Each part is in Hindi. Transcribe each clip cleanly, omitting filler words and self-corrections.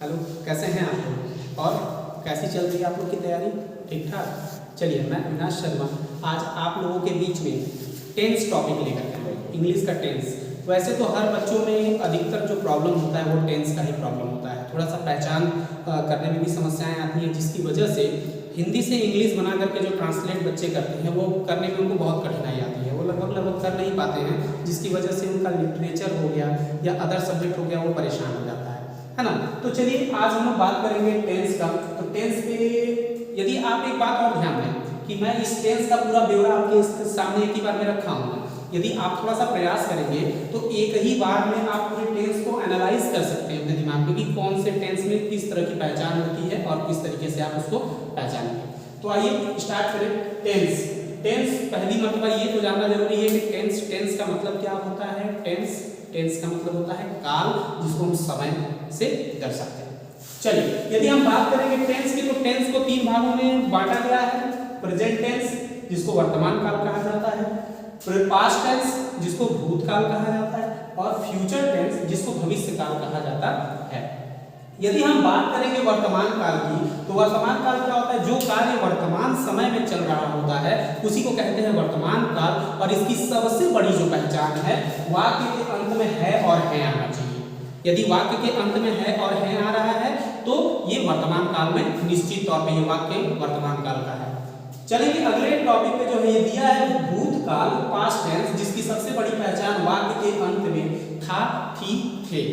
हेलो, कैसे हैं आप लोग और कैसी चल रही है आप लोग की तैयारी? ठीक ठाक। चलिए, मैं अविनाश शर्मा आज आप लोगों के बीच में टेंस टॉपिक लेकर के आया हूं, इंग्लिश का टेंस। वैसे तो हर बच्चों में अधिकतर जो प्रॉब्लम होता है वो टेंस का ही प्रॉब्लम होता है। थोड़ा सा पहचान करने में भी समस्याएं आती हैं, जिसकी वजह से हिंदी से इंग्लिश बना करके जो ट्रांसलेट बच्चे करते हैं वो करने में उनको बहुत कठिनाई आती है। वो लगभग कर नहीं पाते हैं, जिसकी वजह से उनका लिटरेचर हो गया या अदर सब्जेक्ट हो गया वो परेशान हो जाता है ना। तो चलिए आज हम लोग बात करेंगे टेंस का। तो टेंस पे यदि आप एक बात और ध्यान दें कि मैं इस टेंस का पूरा ब्यौरा आपके सामने एक ही बार में रखा हूँ। यदि आप थोड़ा सा प्रयास करेंगे तो एक ही बार में आप पूरे टेंस को एनालाइज कर सकते हैं अपने दिमाग में कि कौन से टेंस में किस तरह की पहचान होती है और किस तरीके से आप उसको पहचानेंगे। तो आइए स्टार्ट करें। टेंस पहली मतलब ये तो जानना जरूरी है कि टेंस का मतलब क्या होता है। टेंस का मतलब होता है काल, जिसको हम समय से दर्शाते हैं। चलिए, यदि हम बात करेंगे टेंस की तो टेंस को तीन भागों में बांटा गया है। प्रेजेंट टेंस, जिसको वर्तमान काल कहा जाता है, पास्ट टेंस, जिसको भूतकाल कहा जाता है, और फ्यूचर टेंस, जिसको भविष्य काल कहा जाता है। यदि हम बात करेंगे वर्तमान काल की तो वर्तमान काल क्या होता है? जो कार्य वर्तमान समय में चल रहा होता है उसी को कहते हैं वर्तमान काल। और इसकी सबसे बड़ी जो पहचान है, वाक्य के अंत में है और है आना चाहिए। यदि वाक्य के अंत में है और है आ रहा है तो ये वर्तमान काल में निश्चित तौर पे ये वाक्य वर्तमान काल का है। चलिए अगले टॉपिक पे जो है ये दिया है भूतकाल, पास्ट टेंस, जिसकी सबसे बड़ी पहचान वाक्य के अंत में था, थी, थे।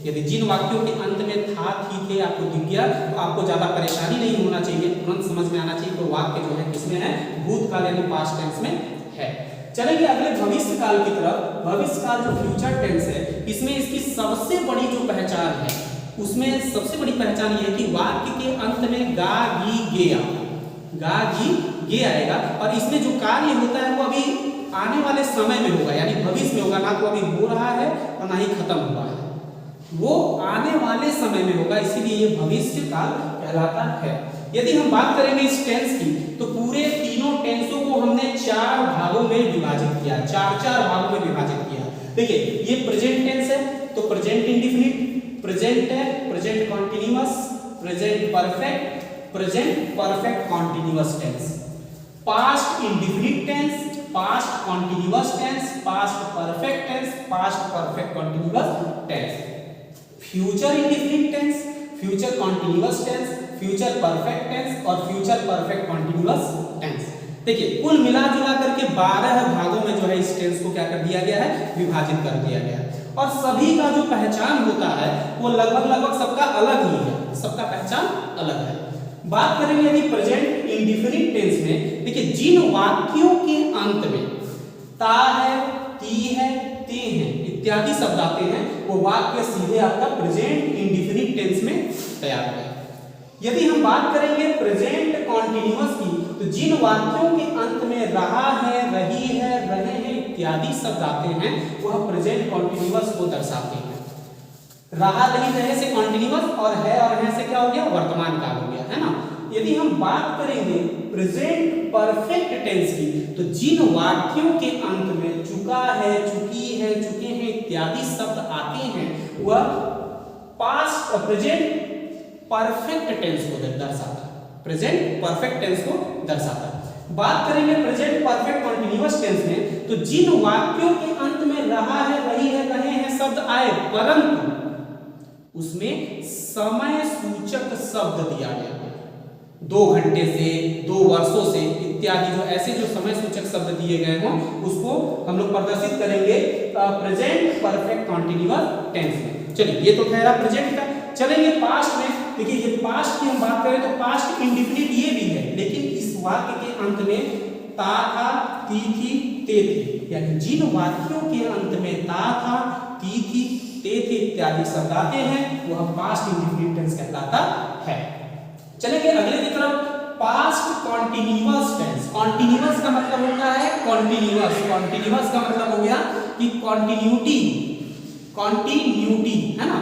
यदि जिन वाक्यों के अंत में था, थी, थे आपको दिख गया तो आपको ज्यादा परेशानी नहीं होना चाहिए, तुरंत समझ में आना चाहिए तो वाक्य जो है किसमें है? भूतकाल यानी पास्ट टेंस में है। चलेंगे अगले भविष्य काल की तरफ। भविष्य काल जो फ्यूचर टेंस है, इसमें इसकी सबसे बड़ी जो पहचान है, उसमें सबसे बड़ी पहचान ये है कि वाक्य के अंत में गा गी गे आएगा और इसमें जो कार्य होता है वो अभी आने वाले समय में होगा, यानी भविष्य में होगा। ना तो अभी हो रहा है और ना ही खत्म हुआ है, वो आने वाले समय में होगा, इसीलिए ये भविष्य काल कहलाता है। यदि हम बात करेंगे इस टेंस की तो पूरे तीनों टेंसों को हमने चार भागों में विभाजित किया, चार भागों में विभाजित किया। देखिए ये प्रेजेंट टेंस है तो प्रेजेंट इंडेफिनिट, प्रेजेंट है, present continuous, present perfect, present perfect continuous tense. Past indefinite tense, past continuous tense, past perfect tense, past perfect continuous tense. Future indefinite tense, future continuous tense, future perfect tense और फ्यूचर परफेक्ट कॉन्टिन्यूअस टेंस। देखिए कुल मिला जुला करके 12 भागों में जो है इस टेंस को क्या कर दिया गया है? विभाजित कर दिया गया है। और सभी का जो पहचान होता है वो लगभग सबका अलग ही है, सबका पहचान अलग है। बात करेंगे यदि प्रेजेंट इंडेफिनिट टेंस में, देखिए जिन वाक्यों के अंत में ता है, ती है, ते हैं इत्यादि शब्द आते हैं वो वाक्य सीधे आपका प्रेजेंट इंडेफिनिट टेंस में तैयार होगा। यदि हम बात करेंगे प्रेजेंट कॉन्टिन्यूअस की तो जिन वाक्यों के अंत में रहा है, रही है, रहे हैं इत्यादि शब्द आते हैं वह प्रेजेंट कॉन्टिन्यूअस को दर्शाते हैं। रहा, रही, रहे से कॉन्टिन्यूअस और है और है से क्या हो गया? वर्तमान काल हो गया, है ना। यदि हम बात करेंगे प्रेजेंट परफेक्ट टेंस की तो जिन वाक्यों के अंत में चुका है, चुकी है, चुके हैं इत्यादि शब्द आते हैं वह पास्ट प्रेजेंट परफेक्ट टेंस को दर्शाता है, प्रेजेंट परफेक्ट टेंस को दर्शाता है। बात करेंगे प्रेजेंट परफेक्ट कॉन्टिन्यूअस टेंस में तो जिन वाक्यों के अंत में रहा है, रही है, रहे हैं शब्द आए परंतु उसमें समय सूचक शब्द दिया गया है, 2 घंटे से, 2 वर्षों से इत्यादि जो ऐसे जो समय सूचक शब्द दिए गए हों उसको हम लोग प्रदर्शित करेंगे प्रेजेंट परफेक्ट कॉन्टिन्यूअस टेंस में। चलिए ये तो ठहरा प्रेजेंट का। चलेंगे पास्ट में। देखिए ये पास्ट की हम बात करें तो पास्ट इंडेफिनिट ये भी है, लेकिन इस वाक्य के अंत में ता था, ती थी, ते थी, यानी जिन वाक्यों के अंत में ता था, ती थी, ते थे इत्यादि शब्द आते हैं वह पास्ट इंडेफिनिट टेंस कहलाता है। चलेंगे अगले की तरफ। Past continuous tense. कॉन्टिन्यूअस का मतलब होता है कॉन्टिन्यूअस, कॉन्टिन्यूअस का मतलब हो गया कि कॉन्टिन्यूटी है ना।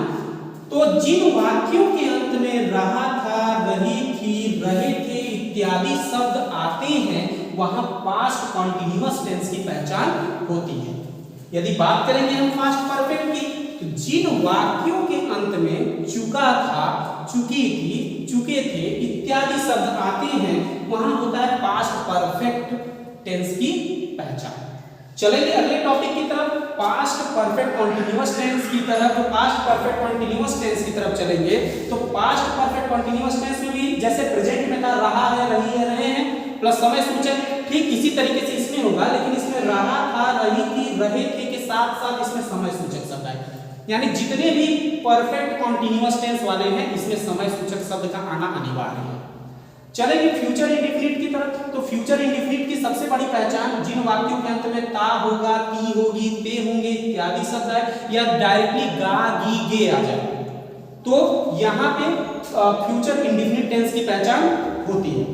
तो जिन वाक्यों के अंत में रहा था, रही थी, रहे थे इत्यादि शब्द आते हैं वहां पास्ट कॉन्टिन्यूअस टेंस की पहचान होती है। यदि बात करेंगे हम पास्ट परफेक्ट की तो जिन वाक्यों के अंत में चुका था, चुकी थी, चुके थे इत्यादि शब्द आते हैं वहां होता है पास्ट परफेक्ट टेंस की पहचान। चलेंगे अगले टॉपिक की तरफ, पास्ट परफेक्ट कॉन्टिन्यूअस टेंस की तरफ। तो पास्ट परफेक्ट कॉन्टिन्यूअस टेंस की तरफ चलेंगे तो पास्ट परफेक्ट कॉन्टिन्यूअस टेंस में भी जैसे प्रेजेंट में था रहा है, रही है, रहे हैं प्लस समय सूचक, ठीक इसी तरीके से इसमें होगा, लेकिन इसमें रहा था, रही थी, रहे थे के साथ साथ इसमें समय सूचक शब्द आए। यानी जितने भी परफेक्ट कॉन्टिन्यूअस टेंस वाले हैं इसमें समय सूचक शब्द का आना अनिवार्य है। चलेंगे फ्यूचर इंडेफिनिट की तरफ। तो फ्यूचर इंडेफिनिट की सबसे बड़ी पहचान जिन वाक्यों के अंत में ता होगा, ती होगी, ते होंगे इत्यादि शब्द आए या डायरेक्टली गा, गी, गे आ जाए तो यहाँ पे फ्यूचर इंडेफिनिट टेंस की पहचान होती है।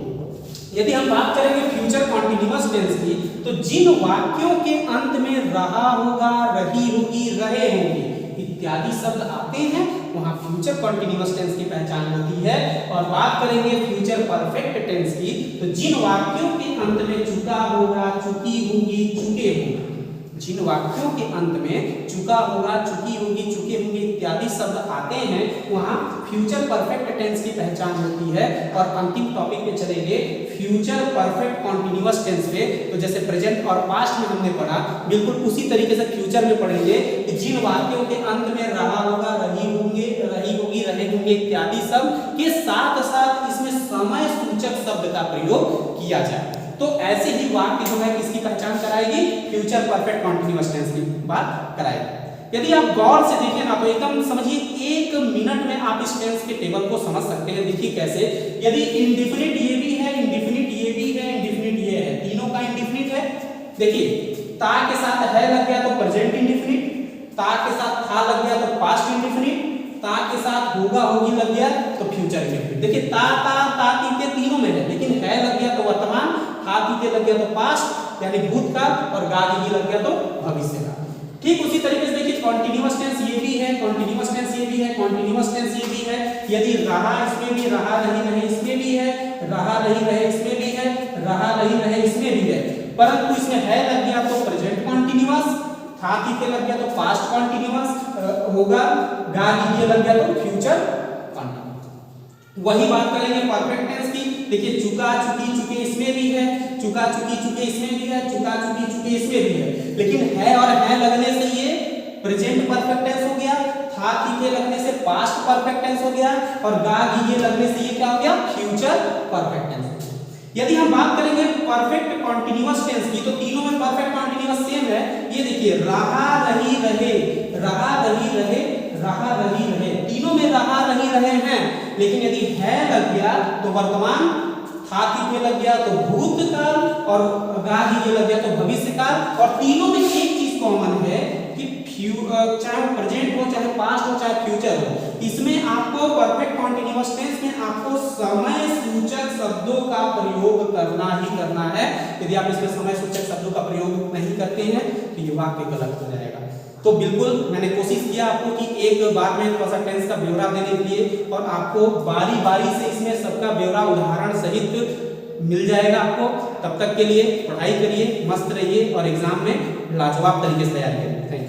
यदि हम बात करेंगे फ्यूचर कॉन्टिन्यूअस टेंस की तो जिन वाक्यों के अंत में रहा होगा, रही होगी, रहे होंगे इत्यादि शब्द आते हैं वहां फ्यूचर कॉन्टिन्यूअस टेंस की पहचान होती है। और बात करेंगे फ्यूचर परफेक्ट टेंस की तो जिन वाक्यों के अंत में चुका होगा, चुकी होगी, चुके होंगे, जिन वाक्यों के अंत में चुका होगा, चुकी होगी, चुके होंगे इत्यादि शब्द आते हैं वहां फ्यूचर परफेक्ट टेंस की पहचान होती है। और अंतिम टॉपिक पे चलेंगे फ्यूचर परफेक्ट कॉन्टिन्यूअस टेंस पे। तो जैसे प्रेजेंट और पास्ट में हमने पढ़ा, बिल्कुल उसी तरीके से फ्यूचर में पढ़ेंगे कि जिन वाक्यों के अंत में रहा होगा, रही होंगे, रही होगी, रहे होंगे इत्यादि शब्द के साथ साथ इसमें समय सूचक शब्द का प्रयोग किया जाए। तो ऐसे ही वाक्य जो है किसकी पहचान कराएगी, फ्यूचर परफेक्ट कॉन्टिन्यूअस टेंस की बात कराएगी। यदि आप गौर से देखें ना तो एकदम समझिए 1 मिनट में आप इस टेंस के टेबल को समझ सकते हैं। देखिए कैसे, यदि इंडेफिनिट ये भी है, इंडेफिनिट ये भी है, इंडेफिनिट ये है, तीनों का इंडेफिनिट है। देखिए ता के साथ है लग गया तो प्रेजेंट इंडेफिनिट, ता के साथ था लग गया तो पास्ट इंडेफिनिट, ता के साथ होगा, होगी लग गया तो फ्यूचर इंडेफिनिट। देखिए ता तीते तीनों में है, लेकिन है लग गया तो वर्तमान, था तीते लग गया तो पास्ट यानी भूतकाल और गा गी लग गया तो भविष्यकाल। ठीक उसी तरीके से देखिए कॉन्टिन्यूअस टेंस ये भी है, कॉन्टिन्यूअस टेंस ये भी है, कॉन्टिन्यूअस टेंस ये भी है। यदि रहा इसमें भी, रहा रही रहे इसमें भी है, रहा रही रहे इसमें भी है, रहा रही रहे इसमें भी है, परंतु इसमें है लग गया तो प्रेजेंट कॉन्टिन्यूअस, था तीते लग गया तो पास्ट कॉन्टिन्यूअस, होगा गा गी लग गया तो फ्यूचर कॉन्टिन्यूअस। वही बात करेंगे परफेक्ट टेंस की। देखिए चुका, चुकी, चुके इसमें भी है, चुका, चुकी, चुके इसमें भी है, चुका, चुकी, चुके इसमें भी है, लेकिन है और है लगने से ये प्रेजेंट परफेक्ट टेंस हो गया, था तीते लगने से पास्ट परफेक्ट टेंस हो गया और गा गी लगने से ये क्या हो गया, फ्यूचर परफेक्ट टेंस। यदि हम बात करेंगे परफेक्ट कॉन्टिन्यूअस टेंस की तो तीनों में परफेक्ट कॉन्टिन्यूअस सेम है। ये देखिए रहा रही रहे, रहा रही रहे, रहा रही रहे, तीनों में रहा रही रहे हैं, लेकिन यदि है लग गया तो वर्तमान, था तीते लग गया तो भूतकाल और गा गी लग गया तो भविष्यकाल। और तीनों में एक चीज कॉमन है कि चाहे प्रेजेंट हो, चाहे पास्ट हो, चाहे फ्यूचर हो, इसमें आपको परफेक्ट कॉन्टिन्यूअस टेंस में आपको समय सूचक शब्दों का प्रयोग करना ही करना है। यदि आप इसमें समय सूचक शब्दों का प्रयोग नहीं करते हैं तो ये वाक्य गलत हो जाएगा। तो बिल्कुल मैंने कोशिश किया आपको कि एक बार में थोड़ा सा टेंस का ब्यौरा देने के लिए, और आपको बारी बारी से इसमें सबका ब्यौरा उदाहरण सहित मिल जाएगा आपको। तब तक के लिए पढ़ाई करिए, मस्त रहिए और एग्जाम में लाजवाब तरीके से तैयारी करिए। Thank you.